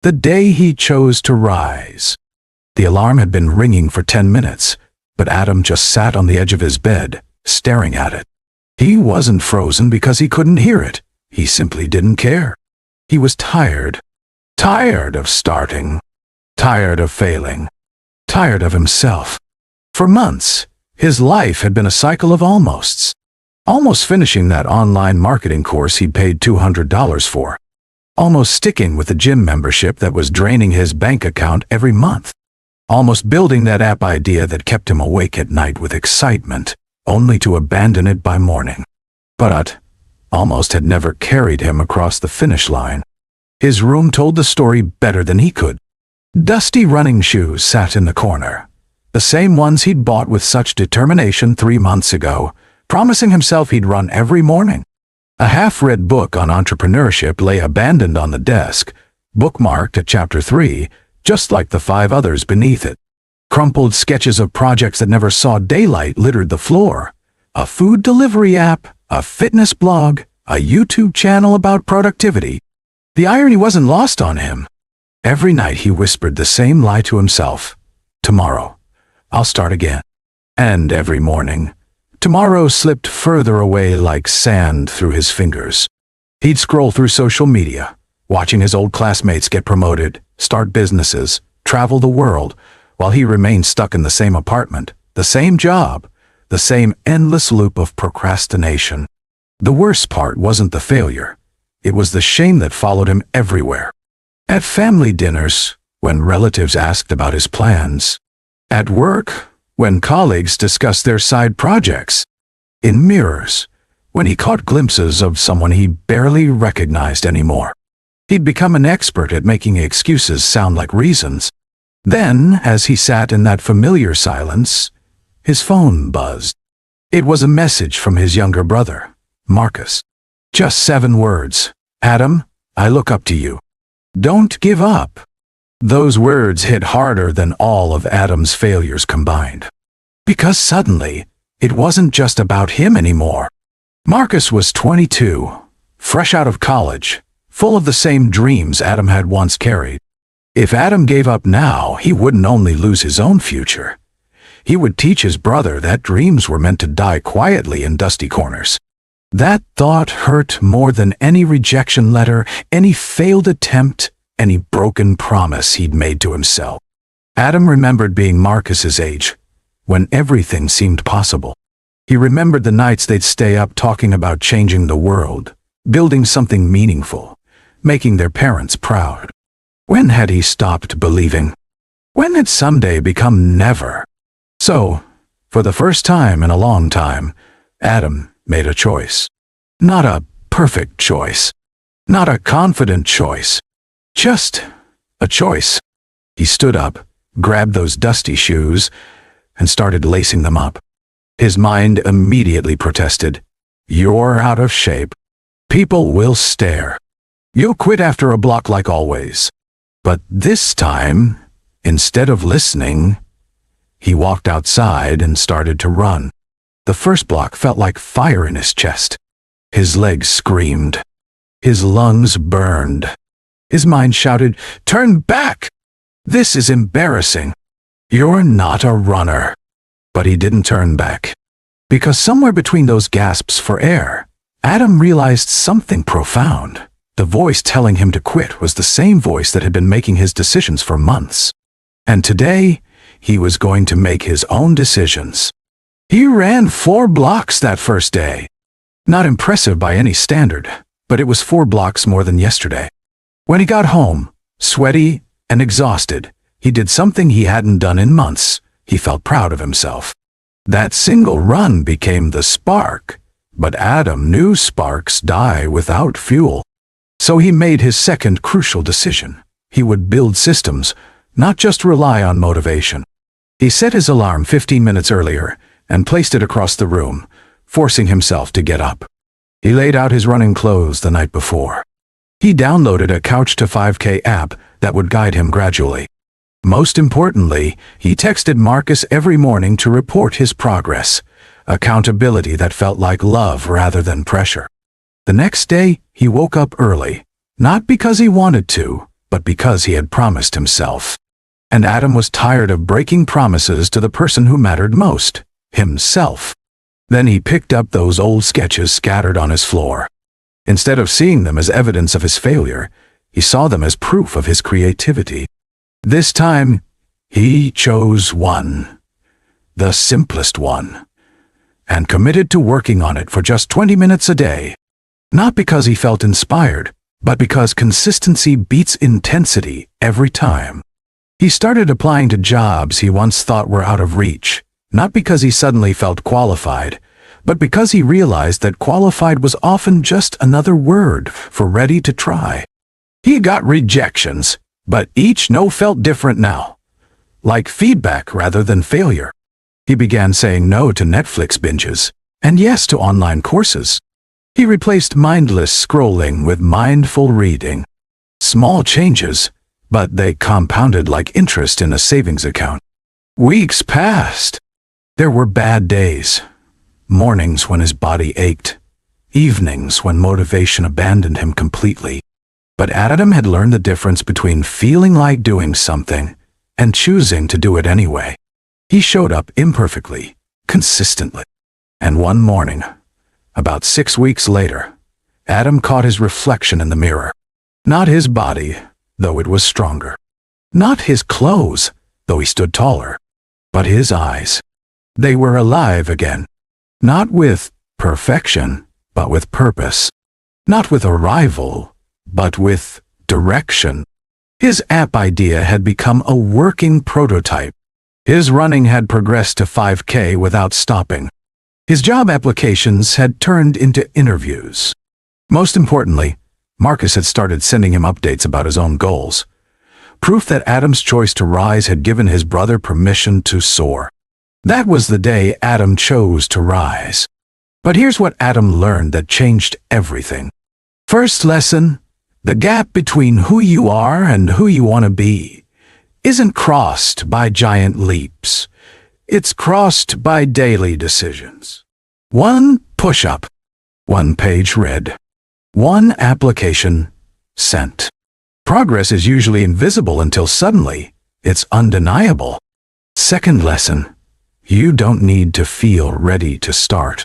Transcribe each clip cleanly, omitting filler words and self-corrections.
The day he chose to rise. The alarm had been ringing for 10 minutes, but Adam just sat on the edge of his bed, staring at it. He wasn't frozen because he couldn't hear it. He simply didn't care. He was tired. Tired of starting. Tired of failing. Tired of himself. For months, his life had been a cycle of almosts. Almost finishing that online marketing course he'd paid $200 for. Almost sticking with the gym membership that was draining his bank account every month. Almost building that app idea that kept him awake at night with excitement, only to abandon it by morning. But almost had never carried him across the finish line. His room told the story better than he could. Dusty running shoes sat in the corner. The same ones he'd bought with such determination 3 months ago, promising himself he'd run every morning. A half-read book on entrepreneurship lay abandoned on the desk, bookmarked at chapter 3, just like the 5 others beneath it. Crumpled sketches of projects that never saw daylight littered the floor. A food delivery app, a fitness blog, a YouTube channel about productivity. The irony wasn't lost on him. Every night he whispered the same lie to himself. Tomorrow, I'll start again. And every morning, tomorrow slipped further away like sand through his fingers. He'd scroll through social media, watching his old classmates get promoted, start businesses, travel the world, while he remained stuck in the same apartment, the same job, the same endless loop of procrastination. The worst part wasn't the failure. It was the shame that followed him everywhere. At family dinners, when relatives asked about his plans. At work, when colleagues discussed their side projects. In mirrors, when he caught glimpses of someone he barely recognized anymore. He'd become an expert at making excuses sound like reasons. Then, as he sat in that familiar silence, his phone buzzed. It was a message from his younger brother, Marcus. Just 7 words. Adam, I look up to you. Don't give up. Those words hit harder than all of Adam's failures combined. Because suddenly, it wasn't just about him anymore. Marcus was 22, fresh out of college, full of the same dreams Adam had once carried. If Adam gave up now, he wouldn't only lose his own future. He would teach his brother that dreams were meant to die quietly in dusty corners. That thought hurt more than any rejection letter, any failed attempt, any broken promise he'd made to himself. Adam remembered being Marcus's age, when everything seemed possible. He remembered the nights they'd stay up talking about changing the world, building something meaningful, making their parents proud. When had he stopped believing? When had someday become never? So, for the first time in a long time, Adam made a choice. Not a perfect choice. Not a confident choice. Just a choice. He stood up, grabbed those dusty shoes, and started lacing them up. His mind immediately protested. You're out of shape. People will stare. You'll quit after a block like always. But this time, instead of listening, he walked outside and started to run. The first block felt like fire in his chest. His legs screamed. His lungs burned. His mind shouted, "Turn back! This is embarrassing. You're not a runner." But he didn't turn back. Because somewhere between those gasps for air, Adam realized something profound. The voice telling him to quit was the same voice that had been making his decisions for months. And today, he was going to make his own decisions. He ran 4 blocks that first day. Not impressive by any standard, but it was 4 blocks more than yesterday. When he got home, sweaty and exhausted, he did something he hadn't done in months. He felt proud of himself. That single run became the spark, but Adam knew sparks die without fuel. So he made his second crucial decision. He would build systems, not just rely on motivation. He set his alarm 15 minutes earlier and placed it across the room, forcing himself to get up. He laid out his running clothes the night before. He downloaded a Couch to 5K app that would guide him gradually. Most importantly, he texted Marcus every morning to report his progress, accountability that felt like love rather than pressure. The next day, he woke up early, not because he wanted to, but because he had promised himself. And Adam was tired of breaking promises to the person who mattered most, himself. Then he picked up those old sketches scattered on his floor. Instead of seeing them as evidence of his failure, he saw them as proof of his creativity. This time, he chose one, the simplest one, and committed to working on it for just 20 minutes a day. Not because he felt inspired, but because consistency beats intensity every time. He started applying to jobs he once thought were out of reach, not because he suddenly felt qualified, but because he realized that qualified was often just another word for ready to try. He got rejections, but each no felt different now, like feedback rather than failure. He began saying no to Netflix binges, and yes to online courses. He replaced mindless scrolling with mindful reading. Small changes, but they compounded like interest in a savings account. Weeks passed. There were bad days. Mornings when his body ached. Evenings when motivation abandoned him completely. But Adam had learned the difference between feeling like doing something and choosing to do it anyway. He showed up imperfectly, consistently. And one morning, about 6 weeks later, Adam caught his reflection in the mirror. Not his body, though it was stronger. Not his clothes, though he stood taller. But his eyes. They were alive again. Not with perfection, but with purpose. Not with arrival, but with direction. His app idea had become a working prototype. His running had progressed to 5K without stopping. His job applications had turned into interviews. Most importantly, Marcus had started sending him updates about his own goals. Proof that Adam's choice to rise had given his brother permission to soar. That was the day Adam chose to rise. But here's what Adam learned that changed everything. First lesson, the gap between who you are and who you want to be isn't crossed by giant leaps. It's crossed by daily decisions. One push-up, 1 page read, 1 application sent. Progress is usually invisible until suddenly it's undeniable. Second lesson, you don't need to feel ready to start.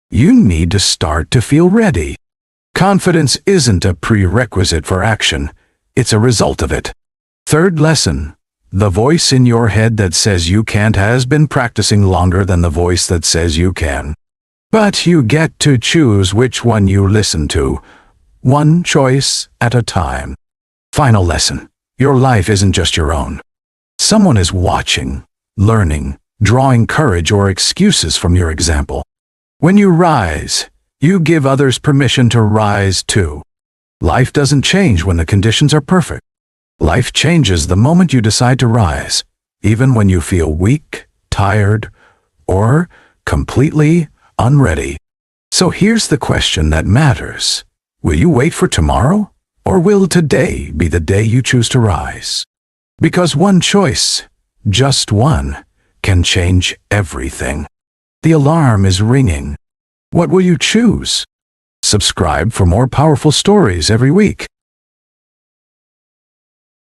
You need to start to feel ready. Confidence isn't a prerequisite for action, it's a result of it. Third lesson, the voice in your head that says you can't has been practicing longer than the voice that says you can. But you get to choose which one you listen to, one choice at a time. Final lesson, your life isn't just your own. Someone is watching, learning, drawing courage or excuses from your example. When you rise, you give others permission to rise too. Life doesn't change when the conditions are perfect. Life changes the moment you decide to rise, even when you feel weak, tired, or completely unready. So here's the question that matters. Will you wait for tomorrow, or will today be the day you choose to rise? Because one choice, just one, can change everything. The alarm is ringing. What will you choose? Subscribe for more powerful stories every week.